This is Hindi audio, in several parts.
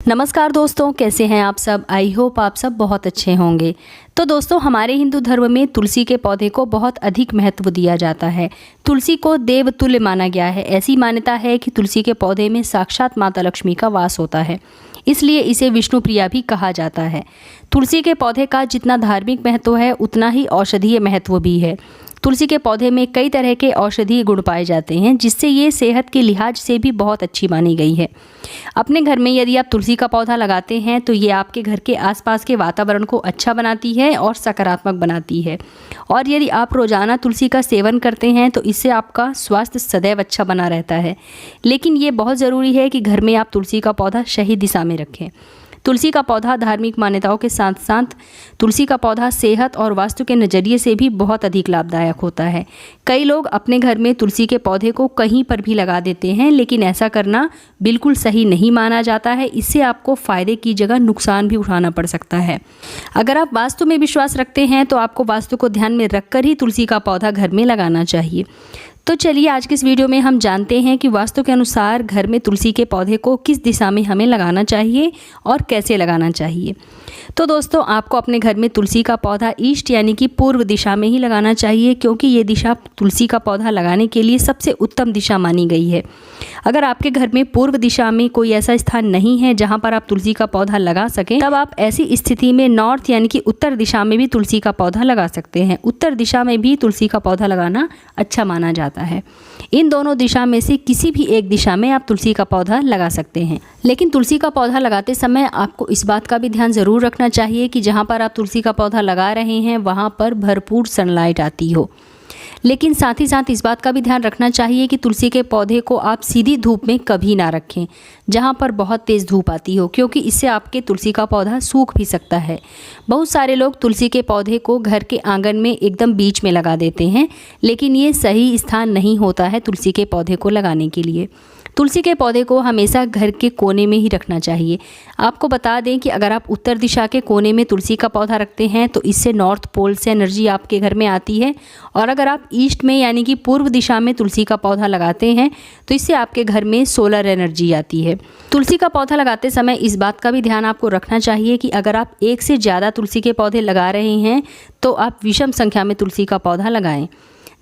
नमस्कार दोस्तों, कैसे हैं आप सब। आई होप आप सब बहुत अच्छे होंगे। तो दोस्तों, हमारे हिंदू धर्म में तुलसी के पौधे को बहुत अधिक महत्व दिया जाता है। तुलसी को देवतुल्य माना गया है। ऐसी मान्यता है कि तुलसी के पौधे में साक्षात माता लक्ष्मी का वास होता है, इसलिए इसे विष्णु प्रिया भी कहा जाता है। तुलसी के पौधे का जितना धार्मिक महत्व है उतना ही औषधीय महत्व भी है। तुलसी के पौधे में कई तरह के औषधीय गुण पाए जाते हैं, जिससे ये सेहत के लिहाज से भी बहुत अच्छी मानी गई है। अपने घर में यदि आप तुलसी का पौधा लगाते हैं तो ये आपके घर के आसपास के वातावरण को अच्छा बनाती है और सकारात्मक बनाती है। और यदि आप रोजाना तुलसी का सेवन करते हैं तो इससे आपका स्वास्थ्य सदैव अच्छा बना रहता है। लेकिन ये बहुत ज़रूरी है कि घर में आप तुलसी का पौधा सही दिशा में रखें। तुलसी का पौधा धार्मिक मान्यताओं के साथ साथ तुलसी का पौधा सेहत और वास्तु के नज़रिए से भी बहुत अधिक लाभदायक होता है। कई लोग अपने घर में तुलसी के पौधे को कहीं पर भी लगा देते हैं, लेकिन ऐसा करना बिल्कुल सही नहीं माना जाता है। इससे आपको फ़ायदे की जगह नुकसान भी उठाना पड़ सकता है। अगर आप वास्तु में विश्वास रखते हैं तो आपको वास्तु को ध्यान में रखकर ही तुलसी का पौधा घर में लगाना चाहिए। तो चलिए आज की इस वीडियो में हम जानते हैं कि वास्तु के अनुसार घर में तुलसी के पौधे को किस दिशा में हमें लगाना चाहिए और कैसे लगाना चाहिए। तो दोस्तों, आपको अपने घर में तुलसी का पौधा ईस्ट यानी कि पूर्व दिशा में ही लगाना चाहिए, क्योंकि ये दिशा तुलसी का पौधा लगाने के लिए सबसे उत्तम दिशा मानी गई है। अगर आपके घर में पूर्व दिशा में कोई ऐसा स्थान नहीं है जहाँ पर आप तुलसी का पौधा लगा सकें, तब आप ऐसी स्थिति में नॉर्थ यानी कि उत्तर दिशा में भी तुलसी का पौधा लगा सकते हैं। उत्तर दिशा में भी तुलसी का पौधा लगाना अच्छा माना जाता है। इन दोनों दिशा में से किसी भी एक दिशा में आप तुलसी का पौधा लगा सकते हैं। लेकिन तुलसी का पौधा लगाते समय आपको इस बात का भी ध्यान ज़रूर रखना चाहिए कि जहाँ पर आप तुलसी का पौधा लगा रहे हैं वहाँ पर भरपूर सनलाइट आती हो। लेकिन साथ ही साथ इस बात का भी ध्यान रखना चाहिए कि तुलसी के पौधे को आप सीधी धूप में कभी ना रखें जहाँ पर बहुत तेज़ धूप आती हो, क्योंकि इससे आपके तुलसी का पौधा सूख भी सकता है। बहुत सारे लोग तुलसी के पौधे को घर के आंगन में एकदम बीच में लगा देते हैं, लेकिन ये सही स्थान नहीं होता है तुलसी के पौधे को लगाने के लिए। तुलसी के पौधे को हमेशा घर के कोने में ही रखना चाहिए। आपको बता दें कि अगर आप उत्तर दिशा के कोने में तुलसी का पौधा रखते हैं तो इससे नॉर्थ पोल से एनर्जी आपके घर में आती है, और अगर आप ईस्ट में यानी कि पूर्व दिशा में तुलसी का पौधा लगाते हैं तो इससे आपके घर में सोलर एनर्जी आती है। तुलसी का पौधा लगाते समय इस बात का भी ध्यान आपको रखना चाहिए कि अगर आप एक से ज़्यादा तुलसी के पौधे लगा रहे हैं तो आप विषम संख्या में तुलसी का पौधा लगाएं,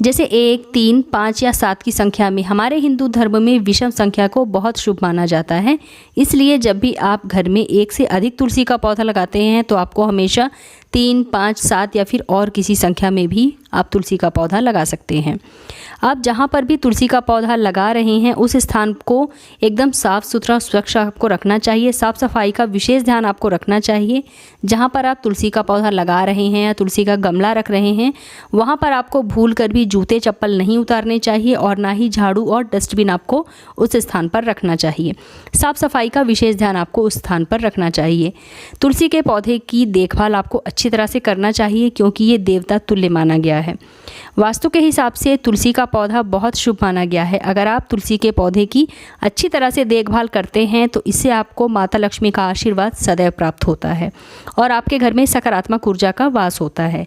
जैसे 1, 3, 5 या 7 की संख्या में। हमारे हिंदू धर्म में विषम संख्या को बहुत शुभ माना जाता है, इसलिए जब भी आप घर में एक से अधिक तुलसी का पौधा लगाते हैं तो आपको हमेशा 3, 5, 7 या फिर और किसी संख्या में भी आप तुलसी का पौधा लगा सकते हैं। आप जहाँ पर भी तुलसी का पौधा लगा रहे हैं उस स्थान को एकदम साफ़ सुथरा स्वच्छ आपको रखना चाहिए। साफ़ सफाई का विशेष ध्यान आपको रखना चाहिए। जहाँ पर आप तुलसी का पौधा लगा रहे हैं या तुलसी का गमला रख रहे हैं वहाँ पर आपको भूल कर भी जूते चप्पल नहीं उतारने चाहिए, और ना ही झाड़ू और डस्टबिन आपको उस स्थान पर रखना चाहिए। साफ़ सफाई का विशेष ध्यान आपको उस स्थान पर रखना चाहिए। तुलसी के पौधे की देखभाल आपको अच्छी तरह से करना चाहिए, क्योंकि ये देवता तुल्य माना गया है। वास्तु के हिसाब से तुलसी का पौधा बहुत शुभ माना गया है। अगर आप तुलसी के पौधे की अच्छी तरह से देखभाल करते हैं तो इससे आपको माता लक्ष्मी का आशीर्वाद सदैव प्राप्त होता है और आपके घर में सकारात्मक ऊर्जा का वास होता है।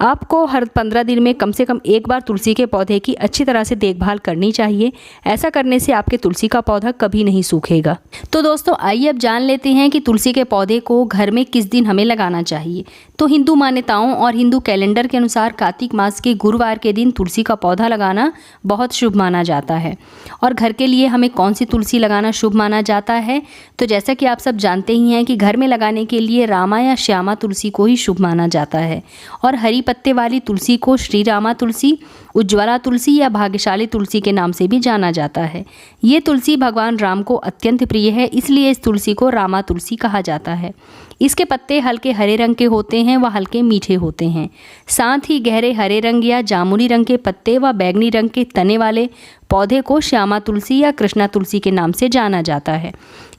आपको हर 15 दिन में कम से कम एक बार तुलसी के पौधे की अच्छी तरह से देखभाल करनी चाहिए। ऐसा करने से आपके तुलसी का पौधा कभी नहीं सूखेगा। तो दोस्तों, आइए अब जान लेते हैं कि तुलसी के पौधे को घर में किस दिन हमें लगाना चाहिए। तो हिंदू मान्यताओं और हिंदू कैलेंडर के अनुसार कार्तिक मास के गुरुवार के दिन तुलसी का पौधा लगाना बहुत शुभ माना जाता है। और घर के लिए हमें कौन सी तुलसी लगाना शुभ माना जाता है, तो जैसा कि आप सब जानते ही हैं कि घर में लगाने के लिए रामा या श्यामा तुलसी को ही शुभ माना जाता है, और हरी पत्ते वाली तुलसी को श्री रामा तुलसी, उज्ज्वला तुलसी या भाग्यशाली तुलसी के नाम से भी जाना जाता है। ये तुलसी भगवान राम को अत्यंत प्रिय है, इसलिए इस तुलसी को रामा तुलसी कहा जाता है। इसके पत्ते हल्के हरे रंग के होते हैं व हल्के मीठे होते हैं। साथ ही गहरे हरे रंग या जामुनी रंग के पत्ते व बैंगनी रंग के तने वाले पौधे को श्यामा तुलसी या कृष्णा तुलसी के नाम से जाना जाता है।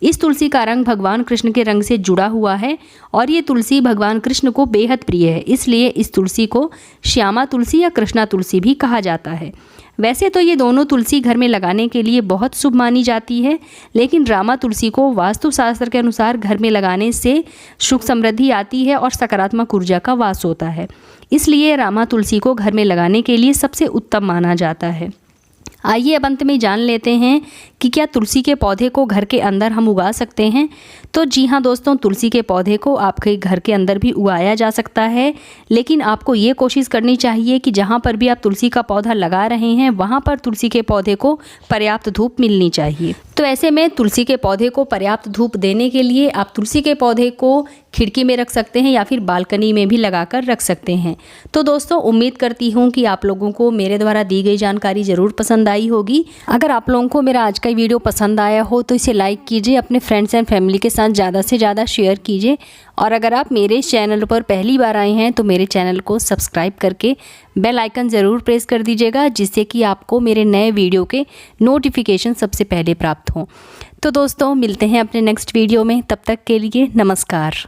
इस तुलसी का रंग भगवान कृष्ण के रंग से जुड़ा हुआ है और ये तुलसी भगवान कृष्ण को बेहद प्रिय है, इसलिए इस तुलसी को श्यामा तुलसी या कृष्णा तुलसी भी कहा जाता है। वैसे तो ये दोनों तुलसी घर में लगाने के लिए बहुत शुभ मानी जाती है, लेकिन रामा तुलसी को वास्तुशास्त्र के अनुसार घर में लगाने से सुख समृद्धि आती है और सकारात्मक ऊर्जा का वास होता है। इसलिए रामा तुलसी को घर में लगाने के लिए सबसे उत्तम माना जाता है। आइए अब अंत में जान लेते हैं कि क्या तुलसी के पौधे को घर के अंदर हम उगा सकते हैं। तो जी हाँ दोस्तों, तुलसी के पौधे को आपके घर के अंदर भी उगाया जा सकता है, लेकिन आपको ये कोशिश करनी चाहिए कि जहाँ पर भी आप तुलसी का पौधा लगा रहे हैं वहाँ पर तुलसी के पौधे को पर्याप्त धूप मिलनी चाहिए। तो ऐसे में तुलसी के पौधे को पर्याप्त धूप देने के लिए आप तुलसी के पौधे को खिड़की में रख सकते हैं या फिर बालकनी में भी लगाकर रख सकते हैं। तो दोस्तों, उम्मीद करती हूँ कि आप लोगों को मेरे द्वारा दी गई जानकारी ज़रूर पसंद आई होगी। अगर आप लोगों को मेरा आज का वीडियो पसंद आया हो तो इसे लाइक कीजिए, अपने फ्रेंड्स एंड फैमिली के साथ ज़्यादा से ज़्यादा शेयर कीजिए, और अगर आप मेरे चैनल पर पहली बार आए हैं तो मेरे चैनल को सब्सक्राइब करके बेल आइकन ज़रूर प्रेस कर दीजिएगा, जिससे कि आपको मेरे नए वीडियो के नोटिफिकेशन सबसे पहले प्राप्त हों। तो दोस्तों, मिलते हैं अपने नेक्स्ट वीडियो में, तब तक के लिए नमस्कार।